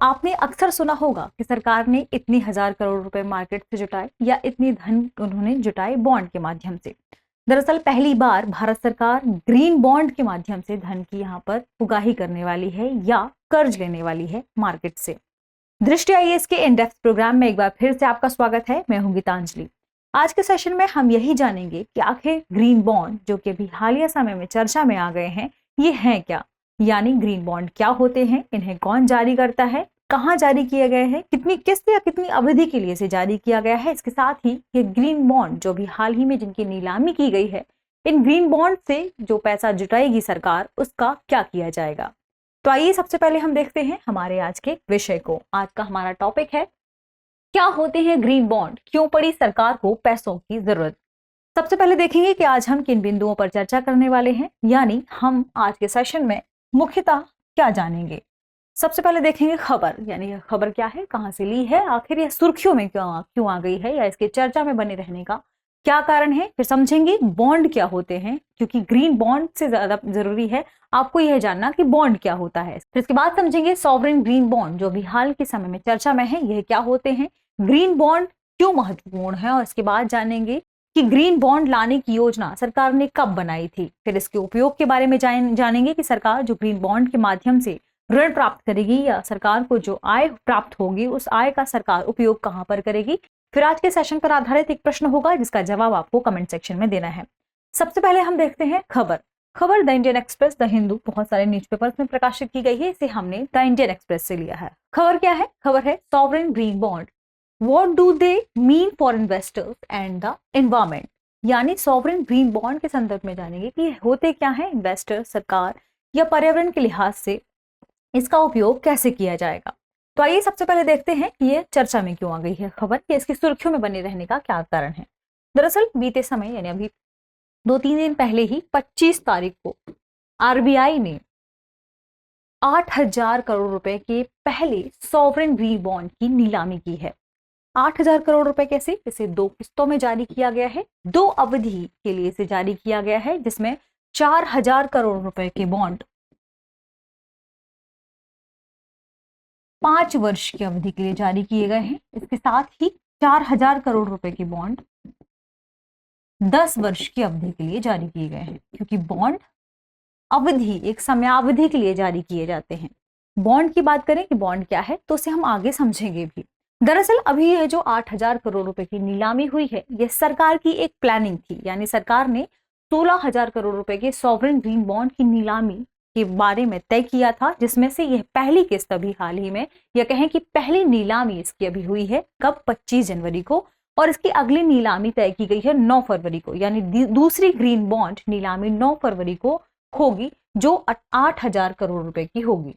आपने अक्सर सुना होगा कि सरकार ने इतनी हजार करोड़ रुपए मार्केट से जुटाए या इतनी धन उन्होंने जुटाए बॉन्ड के माध्यम से। दरअसल पहली बार भारत सरकार ग्रीन बॉन्ड के माध्यम से धन की यहाँ पर उगाही करने वाली है या कर्ज लेने वाली है मार्केट से। दृष्टि आईएएस के इन डेप्थ प्रोग्राम में एक बार फिर से आपका स्वागत है। मैं हूं गीतांजलि। आज के सेशन में हम यही जानेंगे कि आखिर ग्रीन बॉन्ड जो कि अभी हालिया समय में चर्चा में आ गए हैं, ये हैं क्या, यानी ग्रीन बॉन्ड क्या होते हैं, इन्हें कौन जारी करता है, कहाँ जारी किए गए हैं, कितनी किस्त या कितनी अवधि के लिए इसे जारी किया गया है। इसके साथ ही ये ग्रीन बॉन्ड जो भी हाल ही में जिनकी नीलामी की गई है, इन ग्रीन बॉन्ड से जो पैसा जुटाएगी सरकार उसका क्या किया जाएगा। तो आइए सबसे पहले हम देखते हैं हमारे आज के विषय को। आज का हमारा टॉपिक है क्या होते हैं ग्रीन बॉन्ड, क्यों पड़ी सरकार को पैसों की जरूरत। सबसे पहले देखेंगे कि आज हम किन बिंदुओं पर चर्चा करने वाले हैं, यानी हम आज के सेशन में मुख्यतः क्या जानेंगे। सबसे पहले देखेंगे खबर, यानी यह खबर क्या है, कहां से ली है, आखिर यह सुर्खियों में क्यों आ गई है या इसके चर्चा में बने रहने का क्या कारण है। फिर समझेंगे बॉन्ड क्या होते हैं, क्योंकि ग्रीन बॉन्ड से ज्यादा जरूरी है आपको यह जानना कि बॉन्ड क्या होता है। फिर इसके बाद समझेंगे सॉवरेन ग्रीन बॉन्ड जो भी हाल के समय में चर्चा में है, यह क्या होते हैं, ग्रीन बॉन्ड क्यों महत्वपूर्ण है, और इसके बाद जानेंगे कि ग्रीन बॉन्ड लाने की योजना सरकार ने कब बनाई थी। फिर इसके उपयोग के बारे में जानेंगे कि सरकार जो ग्रीन बॉन्ड के माध्यम से ऋण प्राप्त करेगी या सरकार को जो आय प्राप्त होगी उस आय का सरकार उपयोग कहां पर करेगी। फिर आज के सेशन पर आधारित एक प्रश्न होगा जिसका जवाब आपको कमेंट सेक्शन में देना है। सबसे पहले हम देखते हैं खबर। The Indian express, the Hindu, बहुत सारे न्यूज़पेपर्स में प्रकाशित की गई है, इसे हमने द इंडियन एक्सप्रेस से लिया है। खबर क्या है, खबर है sovereign green bond, what do they mean for investors and the environment. यानी सॉवरेन ग्रीन बॉन्ड के संदर्भ में जानेंगे कि होते क्या है, इन्वेस्टर, सरकार या पर्यावरण के लिहाज से इसका उपयोग कैसे किया जाएगा। तो आइए सबसे पहले देखते हैं कि ये चर्चा में क्यों आ गई है खबर, कि इसकी सुर्खियों में बने रहने का क्या कारण है। दरअसल बीते समय यानी अभी 2-3 दिन पहले ही 25 तारीख को आरबीआई ने 8,000 करोड़ रुपए के पहले सॉवरेन ग्रीन बॉन्ड की नीलामी की है। 8,000 करोड़ रुपए कैसे, इसे 2 किस्तों में जारी किया गया है, 2 अवधि के लिए इसे जारी किया गया है, जिसमें 4,000 करोड़ रुपए के बॉन्ड 5 वर्ष की अवधि के लिए जारी किए गए हैं। इसके साथ ही 4,000 करोड़ रुपए के बॉन्ड 10 वर्ष की अवधि के लिए जारी किए गए हैं, क्योंकि बॉन्ड अवधि एक समयावधि के लिए जारी किए जाते हैं। बॉन्ड की बात करें कि बॉन्ड क्या है तो उसे हम आगे समझेंगे भी। दरअसल अभी यह जो 8,000 करोड़ रुपए की नीलामी हुई है, यह सरकार की एक प्लानिंग थी, यानी सरकार ने 16,000 करोड़ रुपए के सॉवरेन ग्रीन बॉन्ड की नीलामी के बारे में तय किया था, जिसमें से यह पहली किस्त अभी हाल ही में, या कहें कि पहली नीलामी इसकी अभी हुई है कब, 25 जनवरी को, और इसकी अगली नीलामी तय की गई है 9 फरवरी को, यानी दूसरी ग्रीन बॉन्ड नीलामी 9 फरवरी को होगी, जो 8,000 करोड़ रुपए की होगी।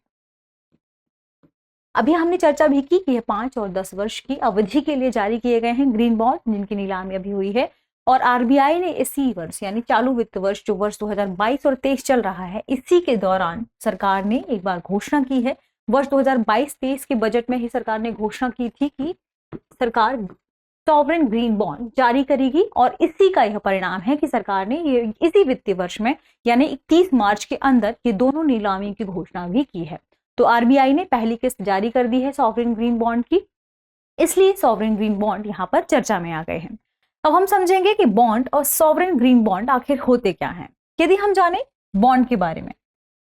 अभी हमने चर्चा भी की कि यह 5 और 10 वर्ष की अवधि के लिए जारी किए गए हैं ग्रीन बॉन्ड, जिनकी नीलामी अभी हुई है। और आरबीआई ने इसी वर्ष यानी चालू वित्त वर्ष जो वर्ष 2022 और 23 चल रहा है, इसी के दौरान सरकार ने एक बार घोषणा की है। वर्ष 2022-23 के बजट में ही सरकार ने घोषणा की थी कि सरकार सॉवरेन ग्रीन बॉन्ड जारी करेगी, और इसी का यह परिणाम है कि सरकार ने ये इसी वित्तीय वर्ष में यानी 31 मार्च के अंदर ये दोनों नीलामी की घोषणा भी की है। तो आरबीआई ने पहली किस्त जारी कर दी है सॉवरेन ग्रीन बॉन्ड की, इसलिए सॉवरेन ग्रीन बॉन्ड यहाँ पर चर्चा में आ गए हैं। अब हम समझेंगे कि बॉन्ड और सॉवरेन ग्रीन बॉन्ड आखिर होते क्या हैं। यदि हम जाने बॉन्ड के बारे में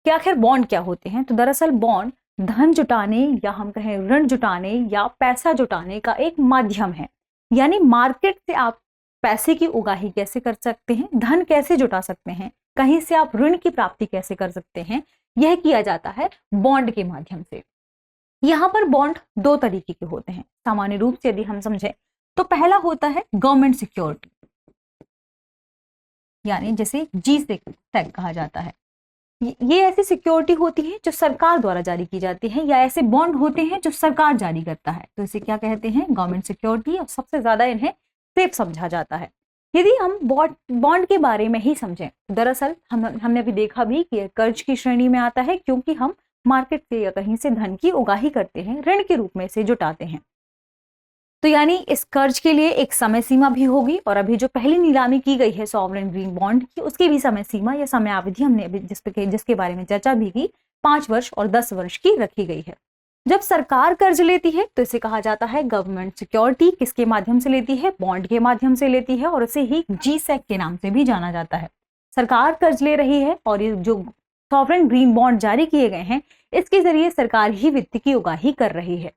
कि आखिर बॉन्ड क्या होते हैं, तो दरअसल बॉन्ड धन जुटाने या हम कहें ऋण जुटाने या पैसा जुटाने का एक माध्यम है। यानी मार्केट से आप पैसे की उगाही कैसे कर सकते हैं, धन कैसे जुटा सकते हैं, कहीं से आप ऋण की प्राप्ति कैसे कर सकते हैं, यह किया जाता है बॉन्ड के माध्यम से। यहाँ पर बॉन्ड 2 तरीके के होते हैं सामान्य रूप से यदि हम समझें तो। पहला होता है गवर्नमेंट सिक्योरिटी, यानी जैसे जी से टैग कहा जाता है। ये ऐसी सिक्योरिटी होती है जो सरकार द्वारा जारी की जाती है, या ऐसे बॉन्ड होते हैं जो सरकार जारी करता है, तो इसे क्या कहते हैं, गवर्नमेंट सिक्योरिटी, और सबसे ज्यादा इन्हें सेफ समझा जाता है। यदि हम बॉन्ड के बारे में ही समझें, दरअसल हमने अभी देखा भी कि कर्ज की श्रेणी में आता है, क्योंकि हम मार्केट से या कहीं से धन की उगाही करते हैं, ऋण के रूप में से जुटाते हैं। तो यानी इस कर्ज के लिए एक समय सीमा भी होगी, और अभी जो पहली नीलामी की गई है सॉवरेन ग्रीन बॉन्ड की, उसकी भी समय सीमा या समयावधि हमने अभी जिसके बारे में चर्चा भी की, 5 वर्ष और 10 वर्ष की रखी गई है। जब सरकार कर्ज लेती है तो इसे कहा जाता है गवर्नमेंट सिक्योरिटी। किसके माध्यम से लेती है? बॉन्ड के माध्यम से लेती है, और इसे ही GSEC के नाम से भी जाना जाता है। सरकार कर्ज ले रही है और ये जो सॉवरेन ग्रीन बॉन्ड जारी किए गए हैं, इसके जरिए सरकार ही वित्त की उगाही कर रही है।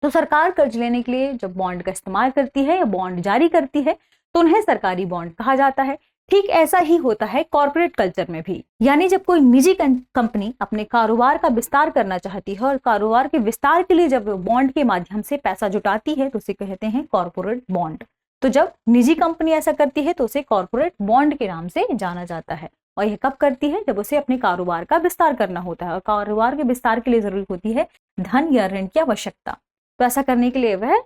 तो सरकार कर्ज लेने के लिए जब बॉन्ड का इस्तेमाल करती है या बॉन्ड जारी करती है तो उन्हें सरकारी बॉन्ड कहा जाता है। ठीक ऐसा ही होता है कॉर्पोरेट कल्चर में भी, यानी जब कोई निजी कंपनी अपने कारोबार का विस्तार करना चाहती है और कारोबार के विस्तार के लिए जब बॉन्ड के माध्यम से पैसा जुटाती है तो उसे कहते हैं कॉर्पोरेट बॉन्ड। तो जब निजी कंपनी ऐसा करती है तो उसे कॉर्पोरेट बॉन्ड के नाम से जाना जाता है। और यह कब करती है? जब उसे अपने कारोबार का विस्तार करना होता है, और कारोबार के विस्तार के लिए जरूरी होती है धन या ऋण की आवश्यकता। तो ऐसा करने के लिए वह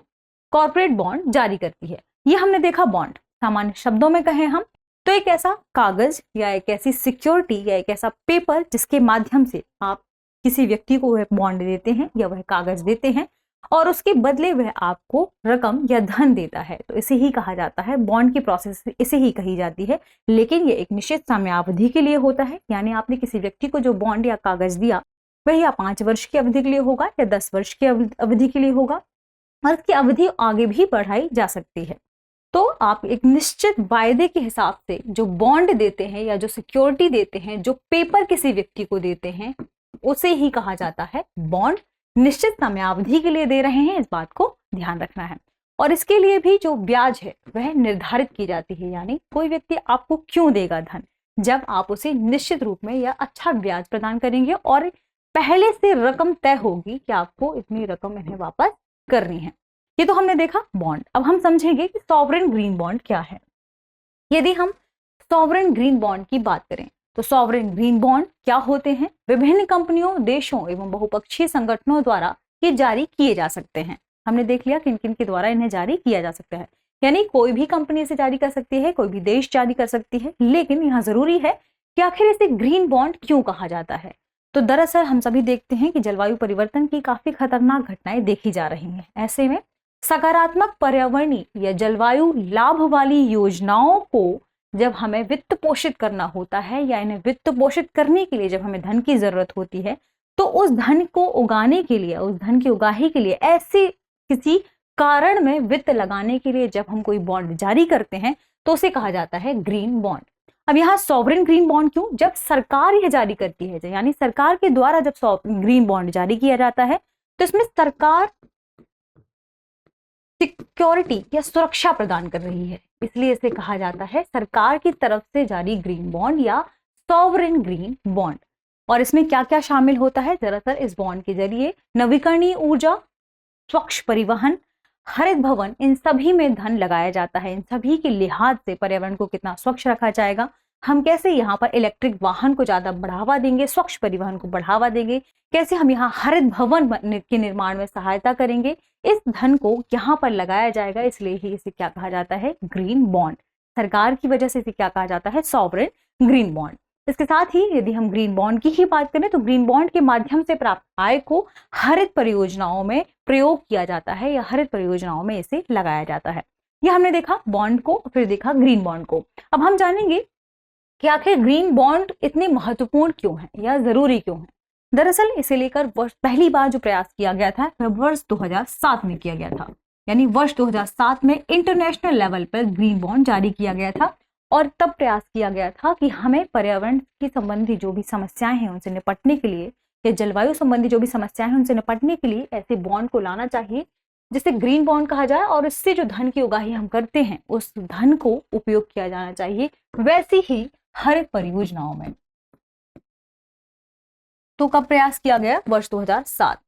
कॉर्पोरेट बॉन्ड जारी करती है। ये हमने देखा बॉन्ड। सामान्य शब्दों में कहें हम तो एक ऐसा कागज या एक ऐसी सिक्योरिटी या एक ऐसा पेपर जिसके माध्यम से आप किसी व्यक्ति को वह बॉन्ड देते हैं या वह कागज देते हैं और उसके बदले वह आपको रकम या धन देता है, तो इसे ही कहा जाता है बॉन्ड की प्रोसेस, इसे ही कही जाती है। लेकिन ये एक निश्चित समयावधि के लिए होता है, यानी आपने किसी व्यक्ति को जो बॉन्ड या कागज दिया वह या 5 वर्ष की अवधि के लिए होगा या 10 वर्ष की अवधि के लिए होगा, और इसकी अवधि आगे भी बढ़ाई जा सकती है। तो आप एक निश्चित वायदे के हिसाब से जो बॉन्ड देते हैं या जो सिक्योरिटी देते हैं, जो पेपर किसी व्यक्ति को देते हैं, उसे ही कहा जाता है बॉन्ड। निश्चित समयावधि के लिए दे रहे हैं, इस बात को ध्यान रखना है। और इसके लिए भी जो ब्याज है वह निर्धारित की जाती है, यानी कोई व्यक्ति आपको क्यों देगा धन, जब आप उसे निश्चित रूप में या अच्छा ब्याज प्रदान करेंगे और पहले से रकम तय होगी कि आपको इतनी रकम इन्हें वापस करनी है। ये तो हमने देखा बॉन्ड। अब हम समझेंगे कि सॉवरेन ग्रीन बॉन्ड क्या है। यदि हम सॉवरेन ग्रीन बॉन्ड की बात करें तो सॉवरेन ग्रीन बॉन्ड क्या होते हैं? विभिन्न कंपनियों, देशों एवं बहुपक्षीय संगठनों द्वारा ये जारी किए जा सकते हैं। हमने देख लिया किन किन के द्वारा इन्हें जारी किया जा सकता है, यानी कोई भी कंपनी इसे जारी कर सकती है, कोई भी देश जारी कर सकती है। लेकिन यहाँ जरूरी है कि आखिर इसे ग्रीन बॉन्ड क्यों कहा जाता है। तो दरअसल हम सभी देखते हैं कि जलवायु परिवर्तन की काफी खतरनाक घटनाएं देखी जा रही हैं। ऐसे में सकारात्मक पर्यावरणीय या जलवायु लाभ वाली योजनाओं को जब हमें वित्त पोषित करना होता है या इन्हें वित्त पोषित करने के लिए जब हमें धन की जरूरत होती है, तो उस धन को उगाने के लिए, उस धन की उगाही के लिए, ऐसे किसी कारण में वित्त लगाने के लिए जब हम कोई बॉन्ड जारी करते हैं तो उसे कहा जाता है ग्रीन बॉन्ड। अब यहाँ सॉवरेन ग्रीन बॉन्ड क्यों? जब सरकार यह जारी करती है, यानी सरकार के द्वारा जब ग्रीन बॉन्ड जारी किया जाता है तो इसमें सरकार सिक्योरिटी या सुरक्षा प्रदान कर रही है, इसलिए इसे कहा जाता है सरकार की तरफ से जारी ग्रीन बॉन्ड या सॉवरेन ग्रीन बॉन्ड। और इसमें क्या क्या शामिल होता है? दरअसल इस बॉन्ड के जरिए नवीकरणीय ऊर्जा, स्वच्छ परिवहन, हरित भवन, इन सभी में धन लगाया जाता है। इन सभी के लिहाज से पर्यावरण को कितना स्वच्छ रखा जाएगा, हम कैसे यहाँ पर इलेक्ट्रिक वाहन को ज्यादा बढ़ावा देंगे, स्वच्छ परिवहन को बढ़ावा देंगे, कैसे हम यहाँ हरित भवन के निर्माण में सहायता करेंगे, इस धन को यहाँ पर लगाया जाएगा। इसलिए ही इसे क्या कहा जाता है? Green bond. सरकार की वजह से इसे क्या कहा जाता है? Sovereign green bond. इसके साथ ही यदि हम ग्रीन बॉन्ड की ही बात करें तो ग्रीन बॉन्ड के माध्यम से प्राप्त आय को हरित परियोजनाओं में प्रयोग किया जाता है या हरित परियोजनाओं में इसे लगाया जाता है। यह हमने देखा बॉन्ड को, फिर देखा ग्रीन बॉन्ड को। अब हम जानेंगे कि आखिर ग्रीन बॉन्ड इतने महत्वपूर्ण क्यों है या जरूरी क्यों है। दरअसल इसे लेकर पहली बार जो प्रयास किया गया था वह वर्ष 2007 में किया गया था, यानी वर्ष 2007 में इंटरनेशनल लेवल पर ग्रीन बॉन्ड जारी किया गया था। और तब प्रयास किया गया था कि हमें पर्यावरण की संबंधी जो भी समस्याएं हैं उनसे निपटने के लिए, या जलवायु संबंधी जो भी समस्याएं हैं उनसे निपटने के लिए ऐसे बॉन्ड को लाना चाहिए जिसे ग्रीन बॉन्ड कहा जाए, और इससे जो धन की उगाही हम करते हैं उस धन को उपयोग किया जाना चाहिए वैसी ही हरित परियोजनाओं में। तो कब प्रयास किया गया? वर्ष 2007।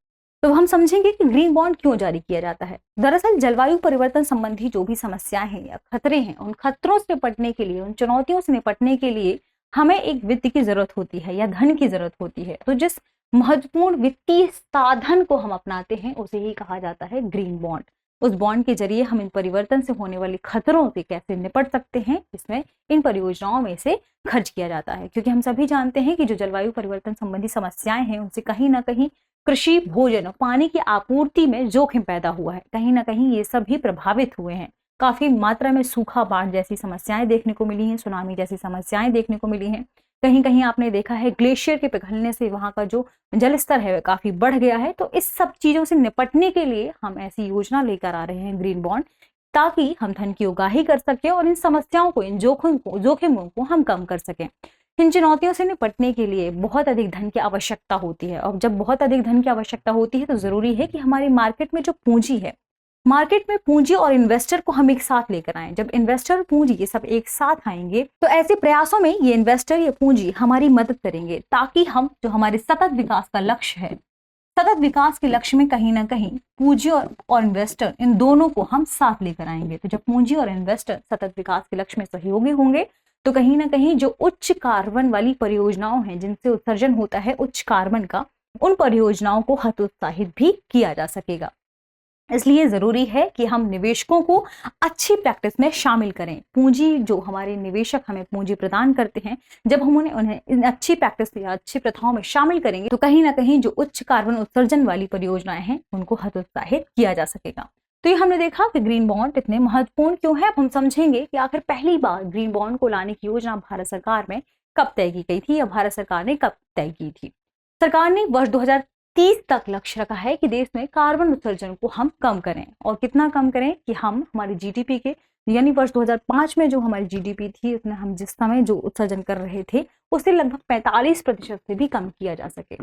तो हम समझेंगे कि ग्रीन बॉन्ड क्यों जारी किया जाता है। दरअसल जलवायु परिवर्तन संबंधी जो भी समस्याएं हैं या खतरे हैं, उन खतरों से निपटने के लिए, उन चुनौतियों से निपटने के लिए हमें एक वित्त की जरूरत होती है या धन की जरूरत होती है। तो जिस महत्वपूर्ण वित्तीय साधन को हम अपनाते हैं उसे ही कहा जाता है ग्रीन बॉन्ड। उस बॉन्ड के जरिए हम इन परिवर्तन से होने वाले खतरों से कैसे निपट सकते हैं, इसमें इन परियोजनाओं में से खर्च किया जाता है। क्योंकि हम सभी जानते हैं कि जो जलवायु परिवर्तन संबंधी समस्याएं हैं उनसे कहीं ना कहीं कृषि, भोजन और पानी की आपूर्ति में जोखिम पैदा हुआ है। कहीं ना कहीं ये सभी प्रभावित हुए हैं। काफी मात्रा में सूखा, बाढ़ जैसी समस्याएं देखने को मिली हैं, सुनामी जैसी समस्याएं देखने को मिली हैं। कहीं कहीं आपने देखा है ग्लेशियर के पिघलने से वहां का जो जल स्तर है वह काफी बढ़ गया है। तो इस सब चीजों से निपटने के लिए हम ऐसी योजना लेकर आ रहे हैं ग्रीन बॉन्ड, ताकि हम धन की उगाही कर सकें और इन समस्याओं को, इन जोखिमों को हम कम कर सकें। इन चुनौतियों से निपटने के लिए बहुत अधिक धन की आवश्यकता होती है, और जब बहुत अधिक धन की आवश्यकता होती है तो जरूरी है कि हमारी मार्केट में जो पूंजी है, मार्केट में पूंजी और इन्वेस्टर को हम एक साथ लेकर आए। जब इन्वेस्टर और पूंजी ये सब एक साथ आएंगे तो ऐसे प्रयासों में ये इन्वेस्टर या पूंजी हमारी मदद करेंगे, ताकि हम जो हमारे सतत विकास का लक्ष्य है, सतत विकास के लक्ष्य में कहीं ना कहीं पूंजी और इन्वेस्टर, इन दोनों को हम साथ लेकर आएंगे। तो जब पूंजी और इन्वेस्टर सतत विकास के लक्ष्य में सहयोगी होंगे तो कहीं ना कहीं जो उच्च कार्बन वाली परियोजनाओं हैं, जिनसे उत्सर्जन होता है उच्च कार्बन का, उन परियोजनाओं को हतोत्साहित भी किया जा सकेगा। इसलिए जरूरी है कि हम निवेशकों को अच्छी प्रैक्टिस में शामिल करें। पूंजी, जो हमारे निवेशक हमें पूंजी प्रदान करते हैं, जब हम उन्हें इन अच्छी प्रैक्टिस या अच्छी प्रथाओं में शामिल करेंगे तो कहीं ना कहीं जो उच्च कार्बन उत्सर्जन वाली परियोजनाएं हैं उनको हतोत्साहित किया जा सकेगा। तो ये हमने देखा कि ग्रीन बॉन्ड इतने महत्वपूर्ण क्यों है। अब हम समझेंगे कि आखिर पहली बार ग्रीन बॉन्ड को लाने की योजना भारत सरकार में कब तय की गई थी, या भारत सरकार ने कब तय की थी। सरकार ने वर्ष 2030 तक लक्ष्य रखा है कि देश में कार्बन उत्सर्जन को हम कम करें, और कितना कम करें कि हम हमारी जीडीपी के, यानी वर्ष 2005 में जो हमारी जीडीपी थी उसमें हम जिस समय जो उत्सर्जन कर रहे थे उससे लगभग 45% से भी कम किया जा सके।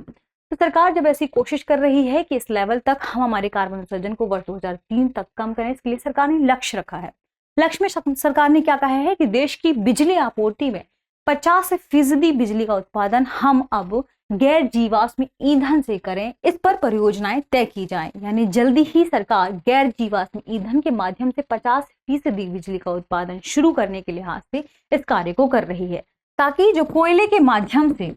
तो सरकार जब ऐसी कोशिश कर रही है कि इस लेवल तक हम हमारे कार्बन उत्सर्जन को वर्ष 2003 तक कम करें, इसके लिए सरकार ने लक्ष्य रखा है। लक्ष्य में सरकार ने क्या कहा है कि देश की बिजली आपूर्ति में 50% बिजली का उत्पादन हम अब गैर जीवाश्म ईंधन से करें, इस पर परियोजनाएं तय की जाएं। यानी जल्दी ही सरकार गैर जीवाश्म ईंधन के माध्यम से 50% बिजली का उत्पादन शुरू करने के लिहाज से इस कार्य को कर रही है, ताकि जो कोयले के माध्यम से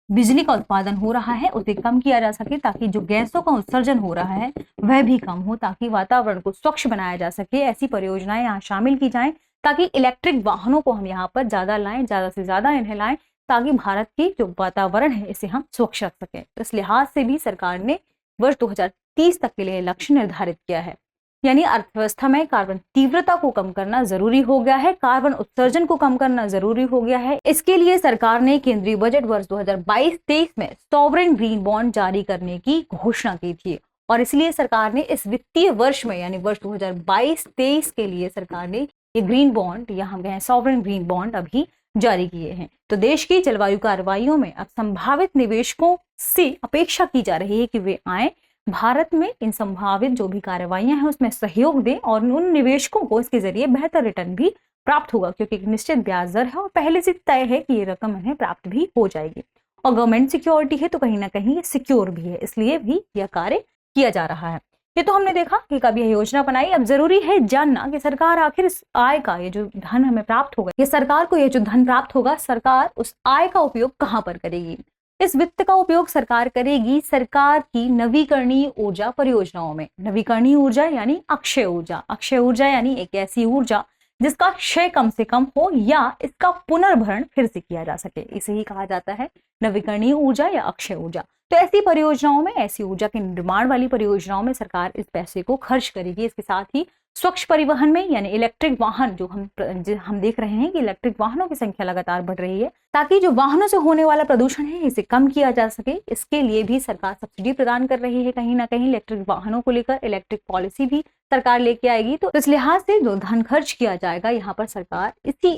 बिजली का उत्पादन हो रहा है उसे कम किया जा सके, ताकि जो गैसों का उत्सर्जन हो रहा है वह भी कम हो, ताकि वातावरण को स्वच्छ बनाया जा सके। ऐसी परियोजनाएं यहाँ शामिल की जाएं, ताकि इलेक्ट्रिक वाहनों को हम यहाँ पर ज्यादा लाएं, ज्यादा से ज्यादा इन्हें लाएं, ताकि भारत की जो वातावरण है इसे हम स्वच्छ रख सकें। तो इस लिहाज से भी सरकार ने वर्ष 2030 तक के लिए लक्ष्य निर्धारित किया है। यानी अर्थव्यवस्था में कार्बन तीव्रता को कम करना जरूरी हो गया है, कार्बन उत्सर्जन को कम करना जरूरी हो गया है। इसके लिए सरकार ने केंद्रीय बजट वर्ष 2022-23 में सॉवरेन ग्रीन बॉन्ड जारी करने की घोषणा की थी, और इसलिए सरकार ने इस वित्तीय वर्ष में, यानी वर्ष 2022-23 के लिए सरकार ने ये ग्रीन बॉन्ड, या हम कहें सॉवरेन ग्रीन बॉन्ड, अभी जारी किए हैं। तो देश की जलवायु कार्रवाइयों में अब संभावित निवेशकों से अपेक्षा की जा रही है कि वे आए, भारत में इन संभावित जो भी कार्रवाइयां हैं उसमें सहयोग दें, और उन निवेशकों को इसके जरिए बेहतर रिटर्न भी प्राप्त होगा, क्योंकि एक निश्चित ब्याज दर है और पहले से तय है कि ये रकम इन्हें प्राप्त भी हो जाएगी, और गवर्नमेंट सिक्योरिटी है तो कहीं ना कहीं ये सिक्योर भी है, इसलिए भी यह कार्य किया जा रहा है। ये तो हमने देखा कि कब यह योजना बनाई। अब जरूरी है जानना कि सरकार आखिर इस आय का, ये जो धन हमें प्राप्त होगा, ये सरकार को ये जो धन प्राप्त होगा, सरकार उस आय का उपयोग कहाँ पर करेगी। इस वित्त का उपयोग सरकार करेगी सरकार की नवीकरणीय ऊर्जा परियोजनाओं में। नवीकरणीय ऊर्जा यानी अक्षय ऊर्जा। अक्षय ऊर्जा यानी एक ऐसी ऊर्जा जिसका क्षय कम से कम हो या इसका पुनर्भरण फिर से किया जा सके, इसे ही कहा जाता है नवीकरणीय ऊर्जा या अक्षय ऊर्जा। तो ऐसी परियोजनाओं में, ऐसी ऊर्जा के निर्माण वाली परियोजनाओं में सरकार इस पैसे को खर्च करेगी। इसके साथ ही स्वच्छ परिवहन में, यानी इलेक्ट्रिक वाहन, जो हम देख रहे हैं कि इलेक्ट्रिक वाहनों की संख्या लगातार बढ़ रही है, ताकि जो वाहनों से होने वाला प्रदूषण है इसे कम किया जा सके, इसके लिए भी सरकार सब्सिडी प्रदान कर रही है। कहीं ना कहीं इलेक्ट्रिक वाहनों को लेकर इलेक्ट्रिक पॉलिसी भी सरकार लेके आएगी। तो इस लिहाज से जो धन खर्च किया जाएगा, यहाँ पर सरकार इसी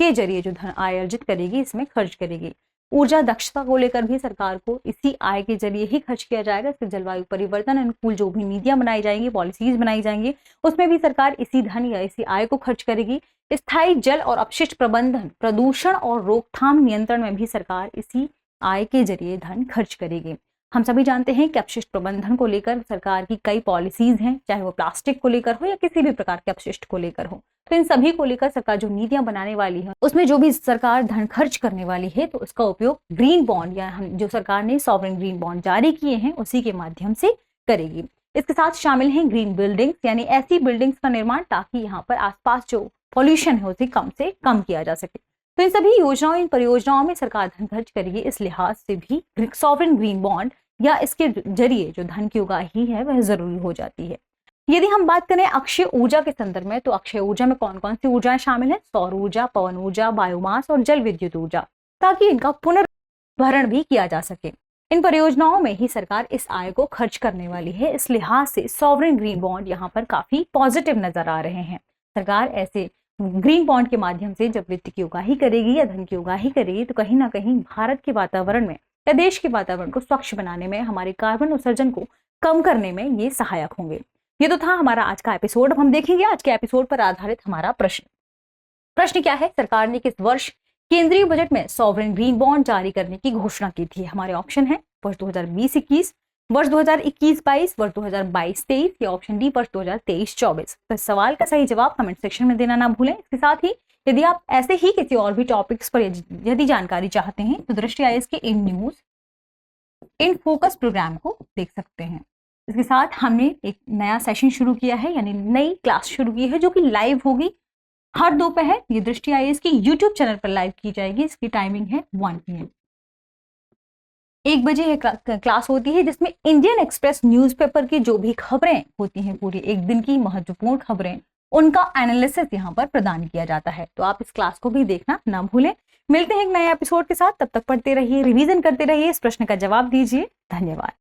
के जरिए जो धन आय अर्जित करेगी इसमें खर्च करेगी। ऊर्जा दक्षता को लेकर भी सरकार को इसी आय के जरिए ही खर्च किया जाएगा। इससे जलवायु परिवर्तन अनुकूल जो भी नीतियां बनाई जाएंगी, पॉलिसीज बनाई जाएंगी, उसमें भी सरकार इसी धन या इसी आय को खर्च करेगी। स्थायी जल और अपशिष्ट प्रबंधन, प्रदूषण और रोकथाम नियंत्रण में भी सरकार इसी आय के जरिए धन खर्च करेगी। हम सभी जानते हैं कि अपशिष्ट प्रबंधन को लेकर सरकार की कई पॉलिसीज हैं, चाहे वो प्लास्टिक को लेकर हो या किसी भी प्रकार के अपशिष्ट को लेकर हो। तो इन सभी को लेकर सरकार जो नीतियां बनाने वाली है, उसमें जो भी सरकार धन खर्च करने वाली है, तो उसका उपयोग ग्रीन बॉन्ड या जो सरकार ने सॉवरेन ग्रीन बॉन्ड जारी किए हैं उसी के माध्यम से करेगी। इसके साथ शामिल हैं ग्रीन बिल्डिंग्स, यानी ऐसी बिल्डिंग्स का निर्माण ताकि यहाँ पर आसपास जो पॉल्यूशन है उसे कम से कम किया जा सके। तो इन सभी योजनाओं, इन परियोजनाओं में सरकार धन खर्च करेगी। इस लिहाज से भी सॉवरेन ग्रीन बॉन्ड या इसके जरिए जो धन की उगाही है वह जरूरी हो जाती है। यदि हम बात करें अक्षय ऊर्जा के संदर्भ में, तो अक्षय ऊर्जा में कौन कौन सी ऊर्जाएं शामिल हैं? सौर ऊर्जा, पवन ऊर्जा, बायोमास और जल विद्युत ऊर्जा। ताकि इनका पुनर्भरण भी किया जा सके। इन परियोजनाओं में ही सरकार इस आय को खर्च करने वाली है। इस लिहाज से सॉवरेन ग्रीन बॉन्ड यहाँ पर काफी पॉजिटिव नजर आ रहे हैं। सरकार ऐसे ग्रीन बॉन्ड के माध्यम से जब वित्त की उगाही करेगी या धन की उगाही करेगी तो कहीं ना कहीं भारत के वातावरण में या देश के वातावरण को स्वच्छ बनाने में, हमारे कार्बन उत्सर्जन को कम करने में ये सहायक होंगे। ये तो था हमारा आज का एपिसोड। अब हम देखेंगे आज के एपिसोड पर आधारित हमारा प्रश्न क्या है। सरकार ने किस वर्ष केंद्रीय बजट में सॉवरेन ग्रीन बॉन्ड जारी करने की घोषणा की थी। हमारे ऑप्शन है वर्ष 2020-21, वर्ष 2021-22, वर्ष 2022-23 या ऑप्शन डी वर्ष 2023-24। तो इस सवाल का सही जवाब कमेंट सेक्शन में देना ना भूलें। इसके साथ ही यदि आप ऐसे ही किसी और भी टॉपिक्स पर यदि जानकारी चाहते हैं तो दृष्टि आईएएस के in news in focus programme को देख सकते हैं। इसके साथ हमने एक नया सेशन शुरू किया है, यानी नई क्लास शुरू की है जो कि लाइव होगी हर दोपहर। ये दृष्टि आईएएस की यूट्यूब चैनल पर लाइव की जाएगी। इसकी टाइमिंग है 1 PM, 1 बजे क्लास होती है, जिसमें इंडियन एक्सप्रेस न्यूज़पेपर की जो भी खबरें होती हैं, पूरी एक दिन की महत्वपूर्ण खबरें, उनका एनालिसिस यहाँ पर प्रदान किया जाता है। तो आप इस क्लास को भी देखना ना भूलें। मिलते हैं एक नए एपिसोड के साथ, तब तक पढ़ते रहिए, रिवीजन करते रहिए, इस प्रश्न का जवाब दीजिए। धन्यवाद।